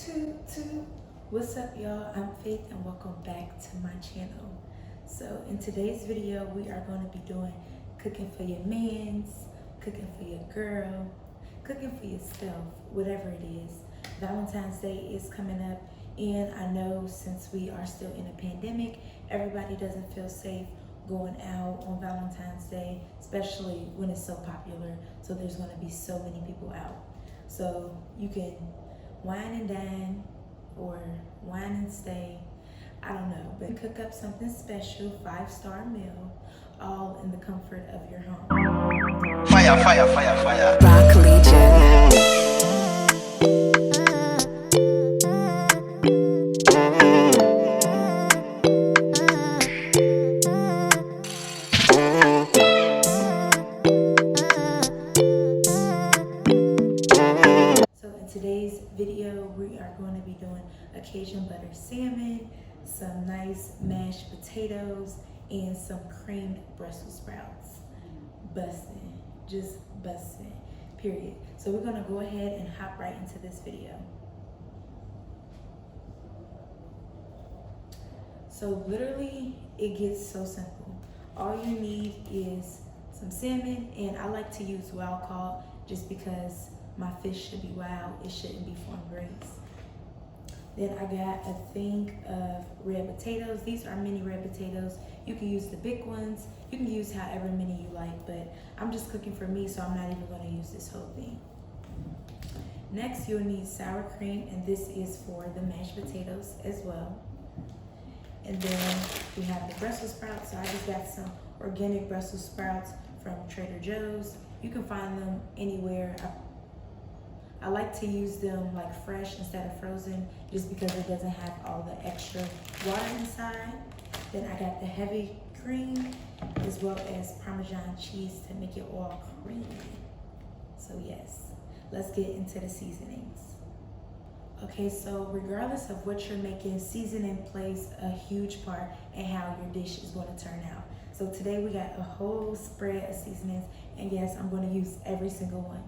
Two. What's up, y'all? I'm Faith and welcome back to my channel. So in today's video, we are going to be doing cooking for your mans, cooking for your girl, cooking for yourself, whatever it is. Valentine's Day is coming up, and I know since we are still in a pandemic, everybody doesn't feel safe going out on Valentine's Day, especially when it's so popular. So there's going to be so many people out. So you can wine and dine or wine and stay, I don't know, but cook up something special, 5-star meal, all in the comfort of your home. Fire. Rock Legion. So in today's video, we are going to be doing a Cajun butter salmon, some nice mashed potatoes, and some creamed Brussels sprouts. Bussin', just bussin', period. So we're gonna go ahead and hop right into this video. So literally, it gets so simple. All you need is some salmon, and I like to use wild caught just because my fish should be wild, it shouldn't be farm raised. Then I got a thing of red potatoes. These are mini red potatoes. You can use the big ones. You can use however many you like, but I'm just cooking for me, so I'm not even gonna use this whole thing. Next, you'll need sour cream, and this is for the mashed potatoes as well. And then we have the Brussels sprouts. So I just got some organic Brussels sprouts from Trader Joe's. You can find them anywhere. I like to use them like fresh instead of frozen just because it doesn't have all the extra water inside. Then I got the heavy cream as well as Parmesan cheese to make it all creamy. So yes, let's get into the seasonings. Okay, so regardless of what you're making, seasoning plays a huge part in how your dish is going to turn out. So today we got a whole spread of seasonings, and yes, I'm going to use every single one.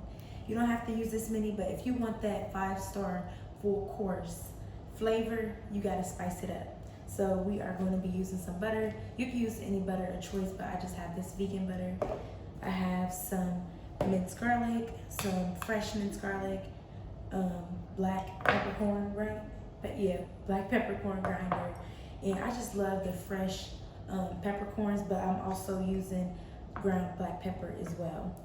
You don't have to use this many, but if you want that 5-star full course flavor, you got to spice it up. So we are going to be using some butter. You can use any butter of choice, but I just have this vegan butter. I have some minced garlic, some fresh minced garlic, black peppercorn, right? But yeah, black peppercorn grinder. And I just love the fresh peppercorns, but I'm also using ground black pepper as well.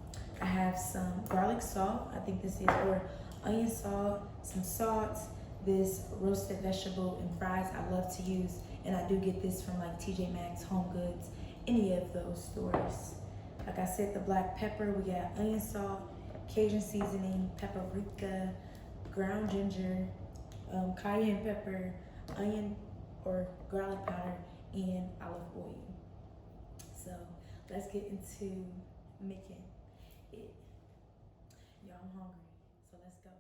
I have some garlic salt, I think this is, or onion salt, some salt, this roasted vegetable and fries I love to use, and I do get this from like TJ Maxx, Home Goods, any of those stores. Like I said, the black pepper, we got onion salt, Cajun seasoning, paprika, ground ginger, cayenne pepper, onion or garlic powder, and olive oil. So let's get into making it. Y'all, I'm hungry, so let's go.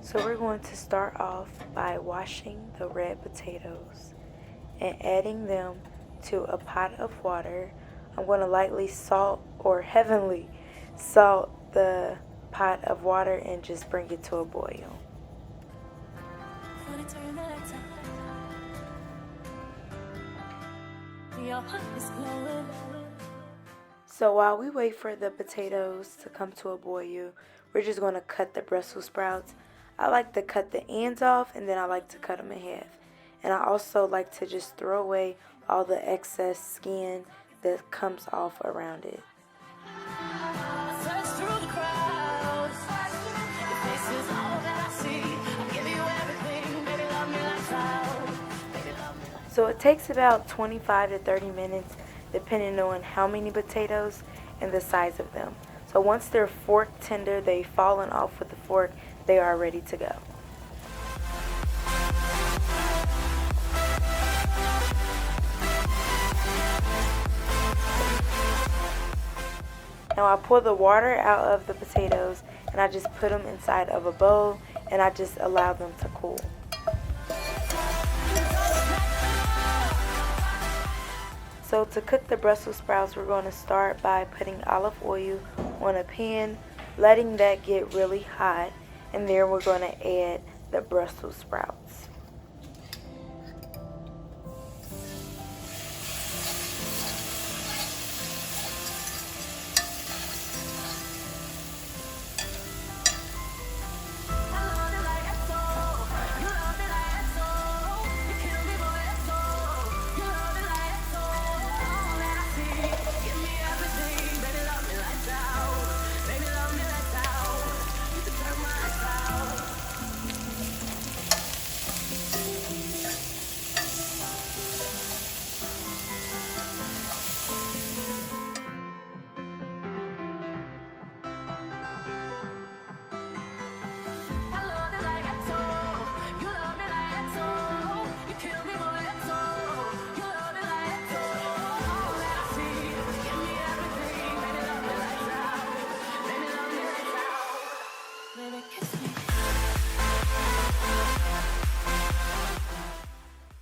So we're going to start off by washing the red potatoes and adding them to a pot of water. I'm going to lightly salt or heavenly salt the pot of water and just bring it to a boil. So while we wait for the potatoes to come to a boil, we're just going to cut the Brussels sprouts. I like to cut the ends off, and then I like to cut them in half. And I also like to just throw away all the excess skin that comes off around it. So it takes about 25 to 30 minutes depending on how many potatoes and the size of them. So once they're fork tender, they've fallen off with the fork, they are ready to go. Now I pour the water out of the potatoes and I just put them inside of a bowl and I just allow them to cool. So to cook the Brussels sprouts, we're going to start by putting olive oil on a pan, letting that get really hot, and then we're going to add the Brussels sprouts.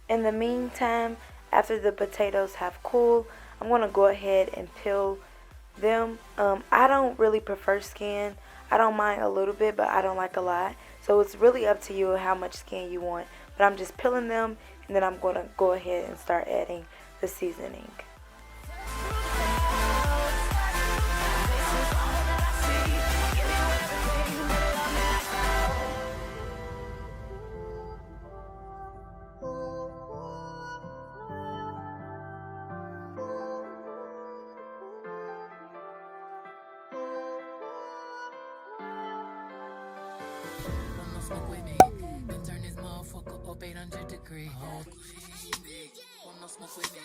In the meantime, after the potatoes have cooled, I'm going to go ahead and peel them. I don't really prefer skin. I don't mind a little bit, but I don't like a lot. So it's really up to you how much skin you want. But I'm just peeling them, and then I'm going to go ahead and start adding the seasoning. Smoke with me, then turn this motherfucker up 800 degrees. Oh, want no smoke with me,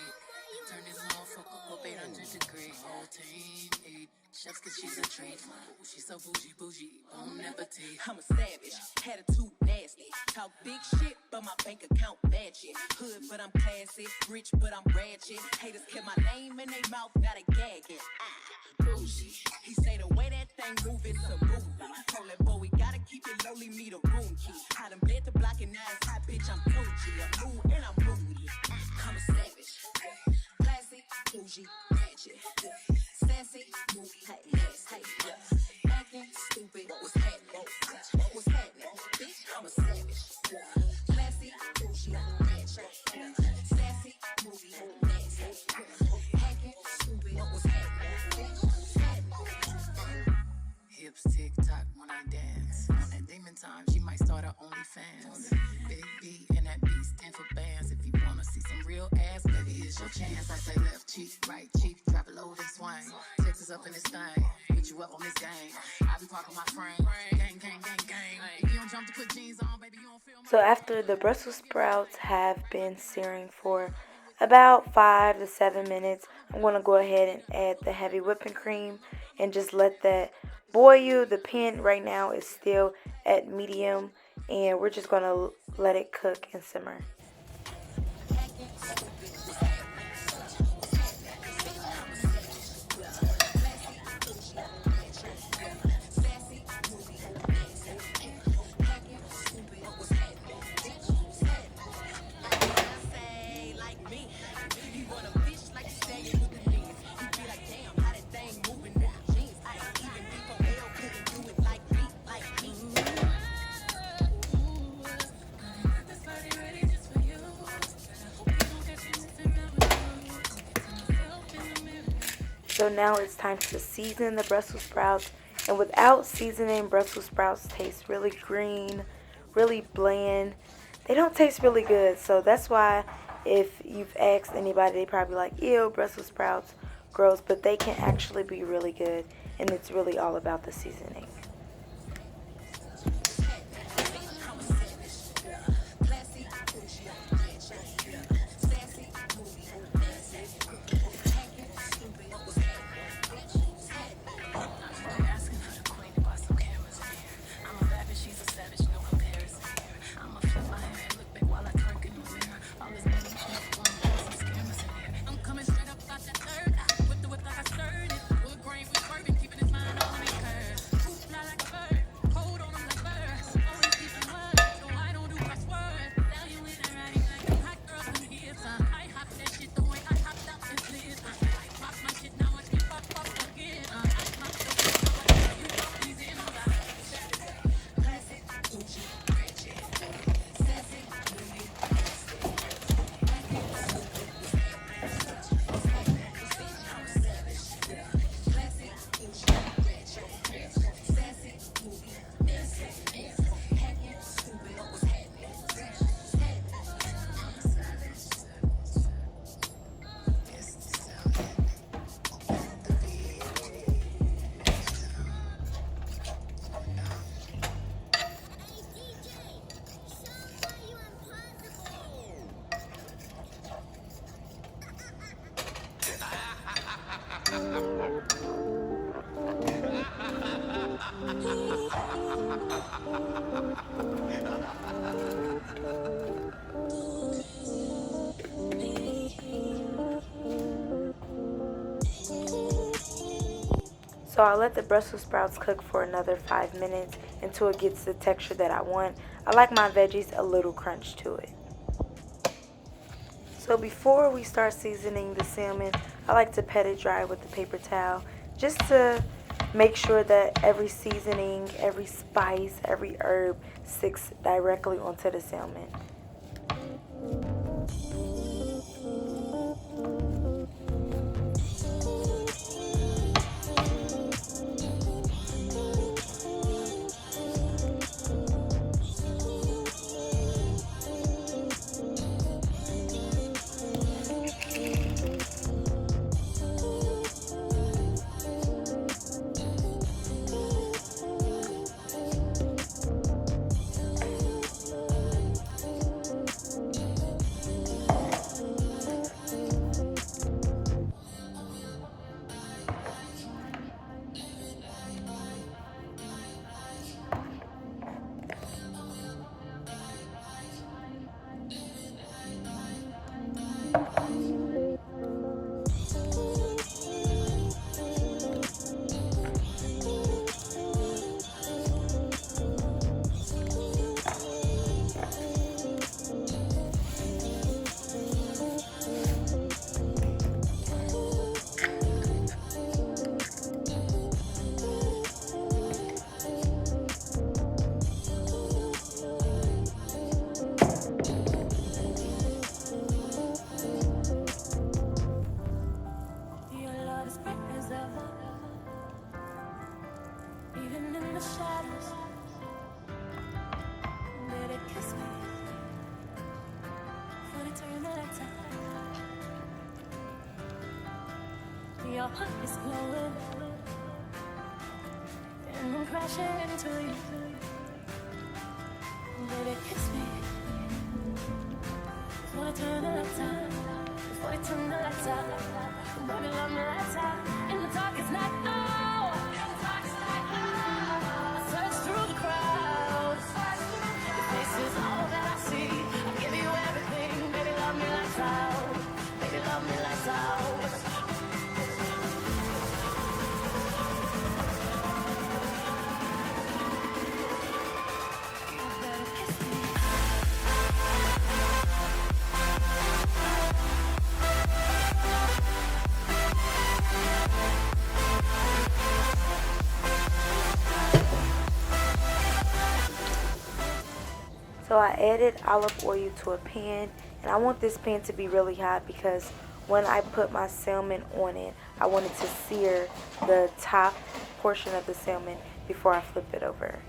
turn this motherfucker up 800 degrees. Whole team eat chefs cause she's a treat. She's so bougie, bon appetit. I'm a savage, attitude nasty. Talk big shit, but my bank account match it. Hood, but I'm classy, rich, but I'm ratchet. Haters kept my name in their mouth, got a gagging. Bougie. He say the way that thing move is a movie. Told that boy we gotta keep it lowly, me the room key. I done bled the block and now it's hot, bitch, I'm Gucci. I'm mood and I'm moody. I'm a savage. Classy, bougie, ratchet. Sassy, movie, hey, yeah. Acting stupid, what's happening? What's happening? Bitch, I'm a savage. Classy, bougie, ratchet. Sassy, movie, nasty. Acting stupid, what's happening? Hips tick tock when I dance. On that demon time, she might start her OnlyFans. Big B and that B stand for bands. If you wanna see some real ass, baby, here's your chance. I say left cheek, right cheek, drop it low, then swing. Texas up in this thing, put you up on this game. I be parking my frame, gang, gang, gang, gang. If you don't jump to put jeans on, baby, you don't feel my... So after the Brussels sprouts have been searing for about 5 to 7 minutes, I'm going to go ahead and add the heavy whipping cream and just let that boil. The pan right now is still at medium, and we're just going to let it cook and simmer. So now it's time to season the Brussels sprouts. And without seasoning, Brussels sprouts taste really green, really bland. They don't taste really good. So that's why if you've asked anybody, they probably like, ew, Brussels sprouts, gross. But they can actually be really good. And it's really all about the seasoning. So I let the Brussels sprouts cook for another 5 minutes until it gets the texture that I want. I like my veggies a little crunch to it. So before we start seasoning the salmon, I like to pat it dry with a paper towel just to make sure that every seasoning, every spice, every herb sticks directly onto the salmon. Your heart is glowing, and I'm crashing into you. Baby, kiss me before I turn the lights out. Before I turn the lights out, baby, love me lights out. In the dark, it's not now. I search through the crowds. Your face is all that I see. I give you everything, baby, love me lights out. Baby, love me lights out. So I added olive oil to a pan, and I want this pan to be really hot because when I put my salmon on it, I want it to sear the top portion of the salmon before I flip it over.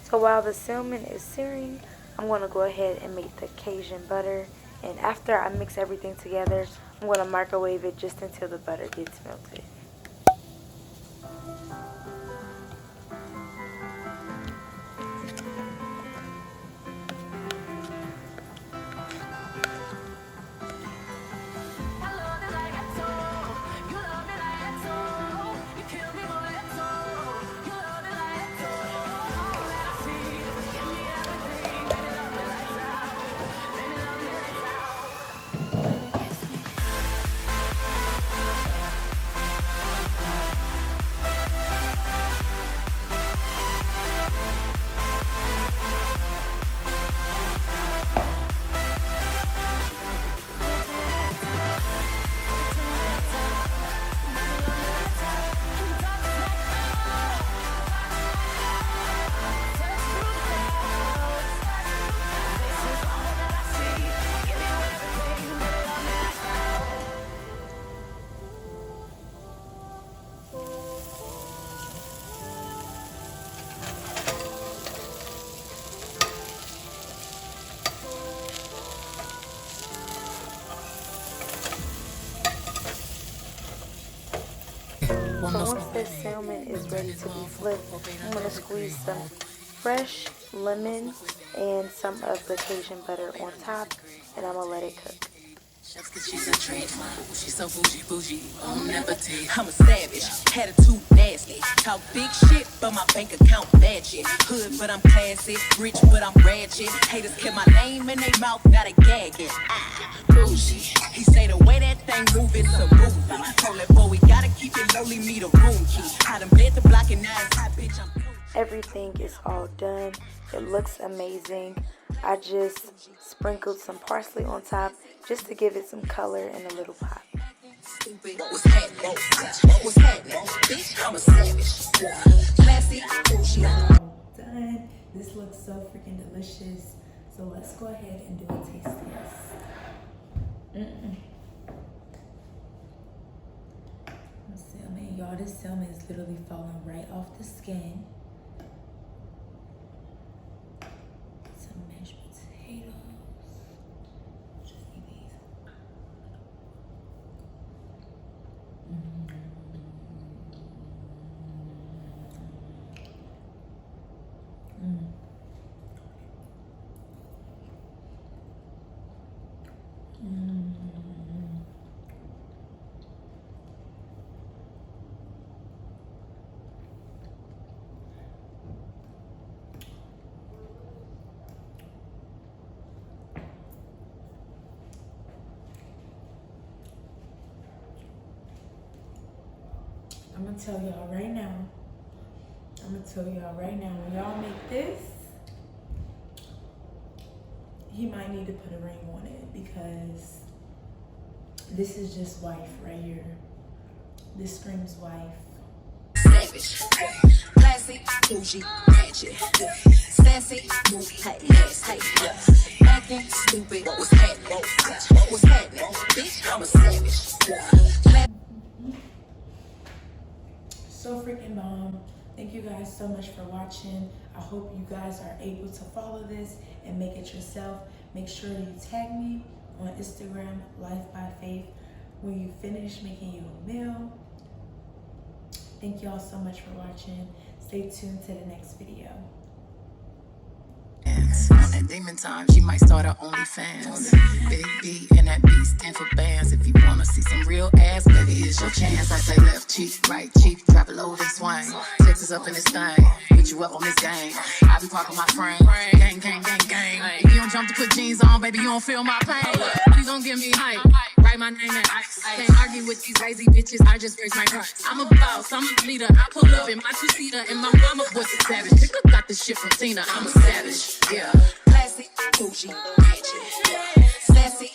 So while the salmon is searing, I'm going to go ahead and make the Cajun butter. And after I mix everything together, I'm going to microwave it just until the butter gets melted. So once the salmon is ready to be flipped, I'm going to squeeze some fresh lemon and some of the Cajun butter on top, and I'm gonna let it cook. Just 'cause she's a trade she's so bougie, on nepotism. I'm a savage, attitude nasty. Talk big shit, but my bank account ratchet. Hood, but I'm classy. Rich, but I'm ratchet. Haters kept my name in their mouth, gotta gag it. Bougie. He say the way that thing move, it's a movie. Told that boy we gotta keep it lowly, me the room key. Had him bet the block and now it's hot, bitch, I'm Everything is all done. It looks amazing. I just sprinkled some parsley on top just to give it some color in a little pot. stupid. What's happening? What's happening? Bitch, I'm a savage. Classy, bougie. Done. This looks so freaking delicious. So let's go ahead and do a taste test. Salmon, y'all, this salmon is literally falling right off the skin. Some mashed potatoes. Just eat these. I'm gonna tell y'all right now. When y'all make this, he might need to put a ring on it because this is just wife right here. This screams wife. Savage, classy, bougie, ratchet, sassy, movie, hey, acting stupid. What's happening? What's happening? Bitch, I'm a savage. So freaking bomb. Thank you guys so much for watching. I hope you guys are able to follow this and make it yourself. Make sure you tag me on Instagram, Life by Faith, when you finish making your meal. Thank y'all so much for watching. Stay tuned to the next video. On that demon time, she might start her OnlyFans. Big B and that B stand for bands. If you wanna see some real ass, baby, it's your chance. I say left cheek, right cheek, drop it low and swing. Texas up in this thing, put you up on this game. I be parking my frame, gang, gang, gang, gang. If you don't jump to put jeans on, baby, you don't feel my pain. Please don't give me hype, write my name and ice. Can't argue with these lazy bitches, I just raise my price. I'm a boss, I'm a leader, I pull up in my two-seater, and my mama was a savage. Pick up, got this shit from Tina, I'm a savage, yeah. Classy, bougie, ratchet, sassy,